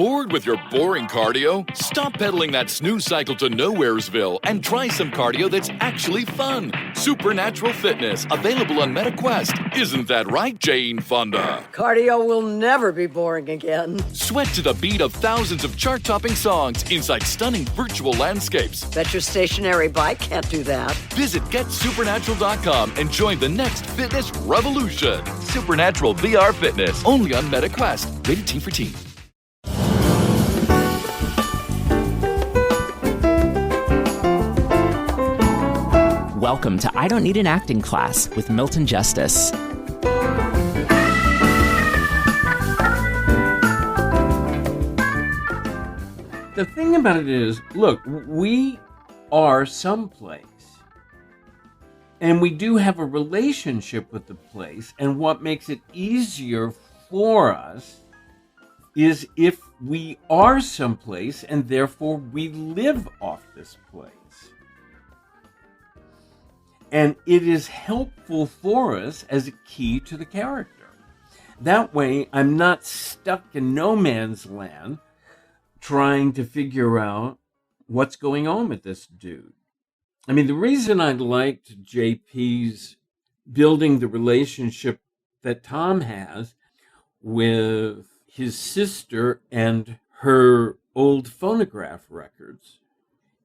Bored with your boring cardio? Stop pedaling that snooze cycle to Nowheresville and try some cardio that's actually fun. Supernatural Fitness, available on MetaQuest. Isn't that right, Jane Fonda? Cardio will never be boring again. Sweat to the beat of thousands of chart-topping songs inside stunning virtual landscapes. Bet your stationary bike can't do that. Visit GetSupernatural.com and join the next fitness revolution. Supernatural VR Fitness, only on MetaQuest. Rated Teen for Teen. Welcome to I Don't Need an Acting Class with Milton Justice. The thing about it is, look, we are someplace, and we do have a relationship with the place, and what makes it easier for us is if we are someplace, and therefore we live off this place. And it is helpful for us as a key to the character. That way, I'm not stuck in no man's land trying to figure out what's going on with this dude. I mean, the reason I liked JP's building the relationship that Tom has with his sister and her old phonograph records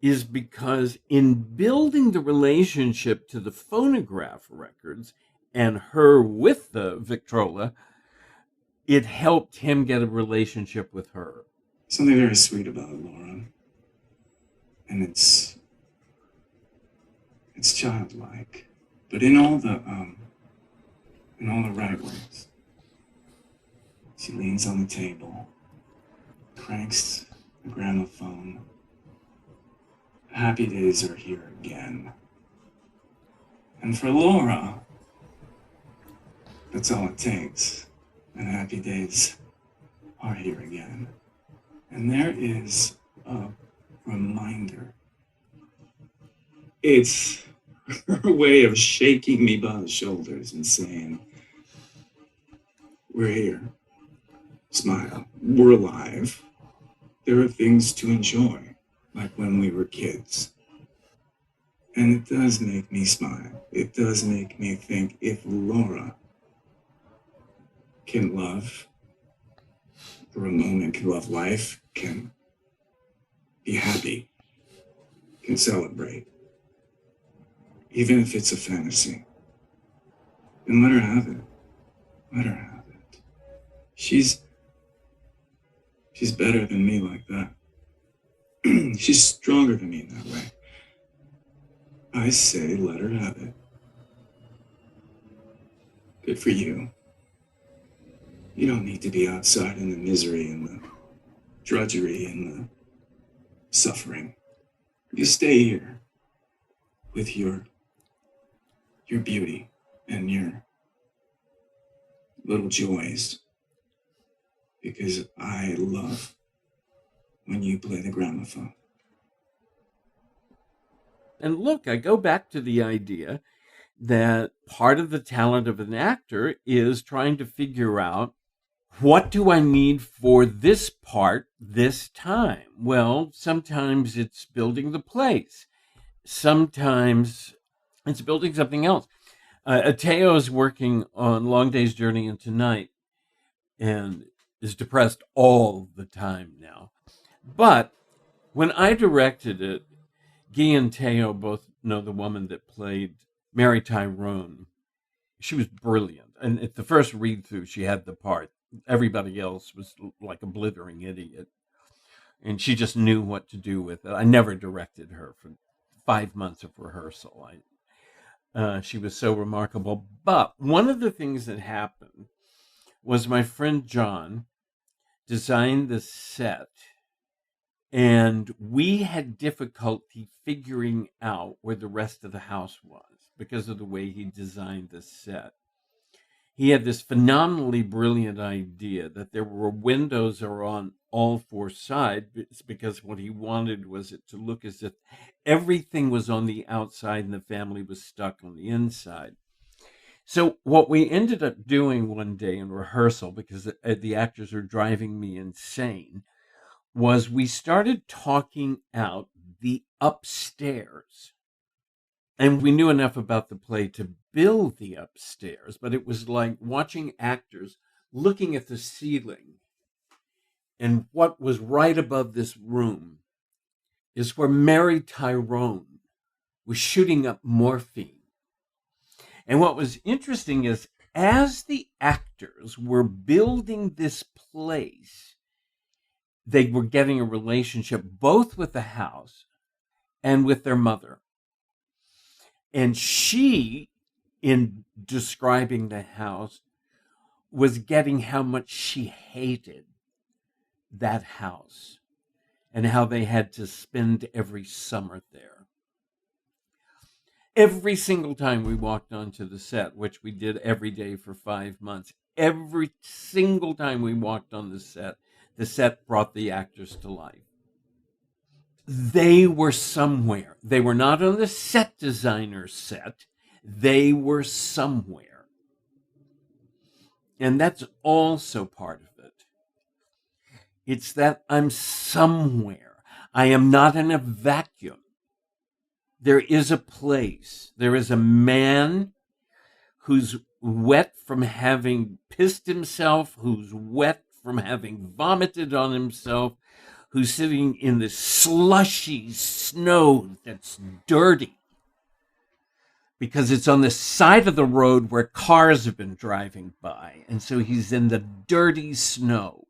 is because in building the relationship to the phonograph records and her with the Victrola, it helped him get a relationship with her. Something very sweet about it, Laura. And it's childlike, but in all the right ways. She leans on the table, cranks the gramophone. Happy days are here again. And for Laura, that's all it takes. And happy days are here again. And there is a reminder. It's her way of shaking me by the shoulders and saying, we're here. Smile. We're alive. There are things to enjoy. Like when we were kids. And it does make me smile. It does make me think if Laura can love for a moment, can love life, can be happy, can celebrate, even if it's a fantasy, then let her have it. Let her have it. She's better than me like that. She's stronger than me in that way. I say let her have it. Good for you. You don't need to be outside in the misery and the drudgery and the suffering. You stay here with your beauty and your little joys. Because I love when you play the gramophone. And look, I go back to the idea that part of the talent of an actor is trying to figure out, what do I need for this part this time? Well, sometimes it's building the place. Sometimes it's building something else. Ateo is working on Long Day's Journey into Night and is depressed all the time now. But when I directed it, Guy and Teo both know the woman that played Mary Tyrone. She was brilliant. And at the first read-through, she had the part. Everybody else was like a blithering idiot. And she just knew what to do with it. I never directed her for 5 months of rehearsal. She was so remarkable. But one of the things that happened was my friend John designed the set, and we had difficulty figuring out where the rest of the house was because of the way he designed the set. He had this phenomenally brilliant idea that there were windows on all four sides, because what he wanted was it to look as if everything was on the outside and the family was stuck on the inside. So what we ended up doing one day in rehearsal, because the actors are driving me insane, was we started talking out the upstairs. And we knew enough about the play to build the upstairs, but it was like watching actors looking at the ceiling. And what was right above this room is where Mary Tyrone was shooting up morphine. And what was interesting is, as the actors were building this place, they were getting a relationship both with the house and with their mother. And she, in describing the house, was getting how much she hated that house and how they had to spend every summer there. Every single time we walked onto the set, which we did every day for 5 months, every single time we walked on the set brought the actors to life. They were somewhere. They were not on the set designer's set. They were somewhere. And that's also part of it. It's that I'm somewhere. I am not in a vacuum. There is a place. There is a man who's wet from having pissed himself, who's wet from having vomited on himself, who's sitting in the slushy snow that's dirty because it's on the side of the road where cars have been driving by. And so he's in the dirty snow.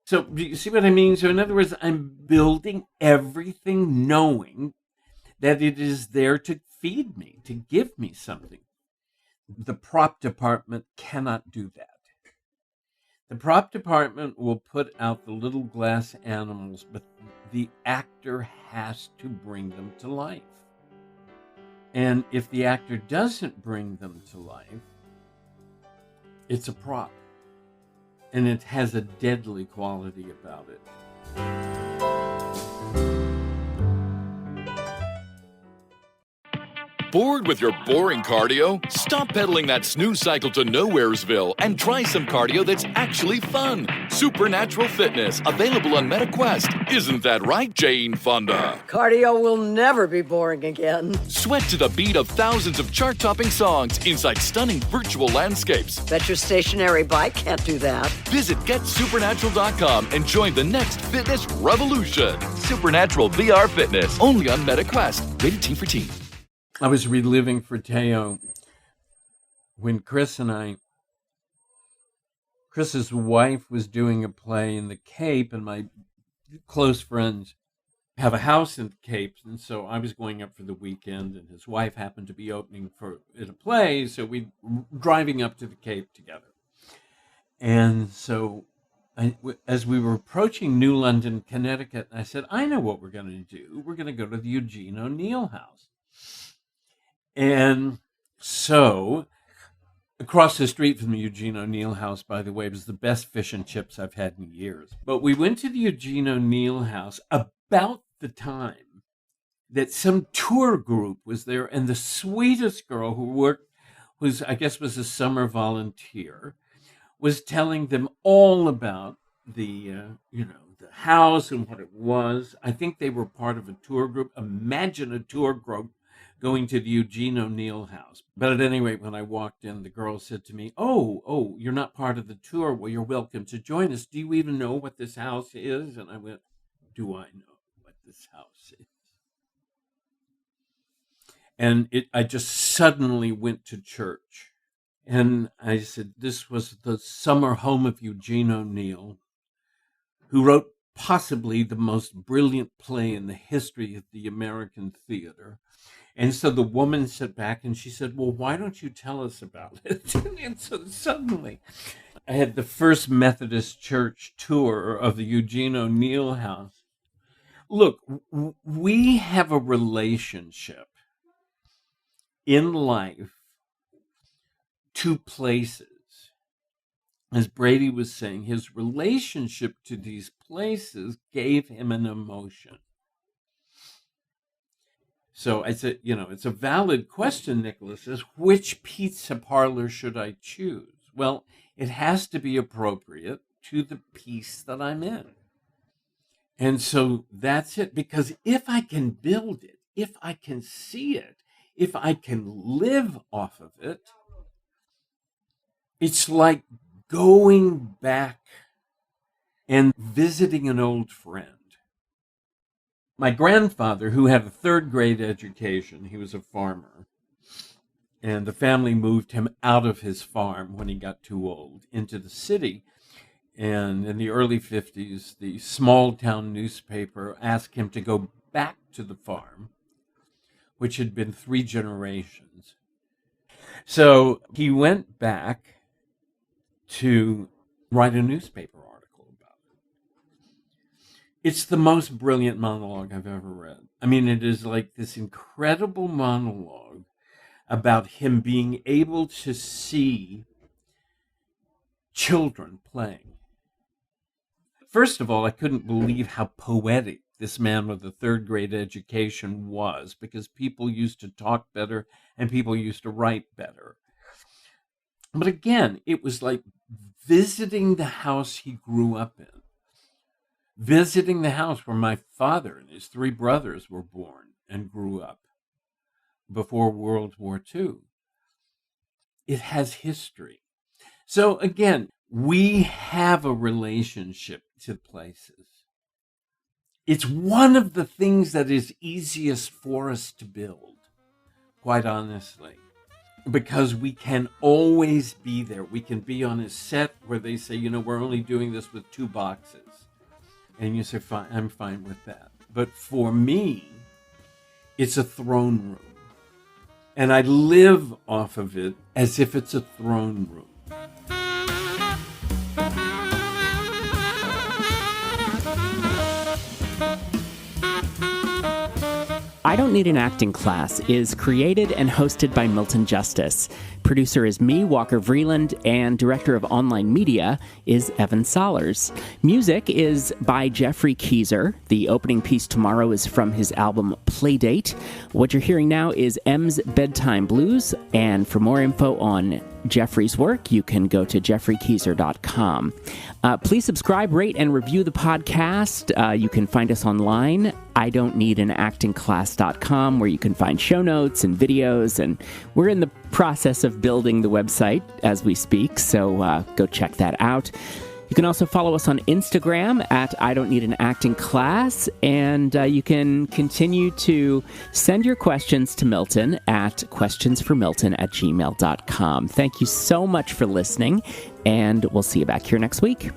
So do you see what I mean? So in other words, I'm building everything knowing that it is there to feed me, to give me something. The prop department cannot do that. The prop department will put out the little glass animals, but the actor has to bring them to life. And if the actor doesn't bring them to life, it's a prop. And it has a deadly quality about it. Bored with your boring cardio? Stop pedaling that snooze cycle to Nowheresville and try some cardio that's actually fun. Supernatural Fitness, available on MetaQuest. Isn't that right, Jane Fonda? Cardio will never be boring again. Sweat to the beat of thousands of chart-topping songs inside stunning virtual landscapes. Bet your stationary bike can't do that. Visit GetSupernatural.com and join the next fitness revolution. Supernatural VR Fitness, only on MetaQuest. Rated T for Teen. I was reliving for Teo when Chris's wife was doing a play in the Cape, and my close friends have a house in the Cape, and so I was going up for the weekend, and his wife happened to be opening in a play, so we driving up to the Cape together. And so as we were approaching New London, Connecticut, I said, I know what we're going to do. We're going to go to the Eugene O'Neill house. And so, across the street from the Eugene O'Neill house, by the way, was the best fish and chips I've had in years. But we went to the Eugene O'Neill house about the time that some tour group was there, and the sweetest girl who's I guess was a summer volunteer, was telling them all about the house and what it was. I think they were part of a tour group. Imagine a tour group going to the Eugene O'Neill house. But at any rate, when I walked in, the girl said to me, oh, you're not part of the tour. Well, you're welcome to join us. Do you even know what this house is? And I went, do I know what this house is? And I just suddenly went to church. And I said, this was the summer home of Eugene O'Neill, who wrote possibly the most brilliant play in the history of the American theater. And so the woman sat back and she said, well, why don't you tell us about it? And so suddenly I had the First Methodist Church tour of the Eugene O'Neill house. Look, we have a relationship in life to places. As Brady was saying, his relationship to these places gave him an emotion. So I said, it's a valid question, Nicholas, is which pizza parlor should I choose? Well, it has to be appropriate to the piece that I'm in. And so that's it. Because if I can build it, if I can see it, if I can live off of it, it's like going back and visiting an old friend. My grandfather, who had a third grade education, he was a farmer, and the family moved him out of his farm when he got too old into the city. And in the early 50s, the small town newspaper asked him to go back to the farm, which had been 3 generations. So he went back to write a newspaper article about it. It's the most brilliant monologue I've ever read. I mean, it is like this incredible monologue about him being able to see children playing. First of all, I couldn't believe how poetic this man with a third grade education was, because people used to talk better and people used to write better. But again, it was like visiting the house he grew up in, visiting the house where my father and his 3 brothers were born and grew up before World War II. It has history. So again, we have a relationship to places. It's one of the things that is easiest for us to build, quite honestly, because we can always be there. We can be on a set where they say, you know, we're only doing this with 2 boxes. And you say, fine, I'm fine with that. But for me, it's a throne room. And I live off of it as if it's a throne room. I Don't Need an Acting Class is created and hosted by Milton Justice. Producer is me, Walker Vreeland, and director of online media is Evan Sollers. Music is by Jeffrey Keyser. The opening piece tomorrow is from his album Playdate. What you're hearing now is M's Bedtime Blues, and for more info on Jeffrey's work, you can go to jeffreykeyser.com. Please subscribe, rate, and review the podcast. You can find us online, idontneedanactingclass.com, where you can find show notes and videos, and we're in the process of building the website as we speak, so go check that out. You can also follow us on Instagram at I Don't Need an Acting Class, and you can continue to send your questions to Milton at questionsformilton@gmail.com. Thank you so much for listening, and we'll see you back here next week.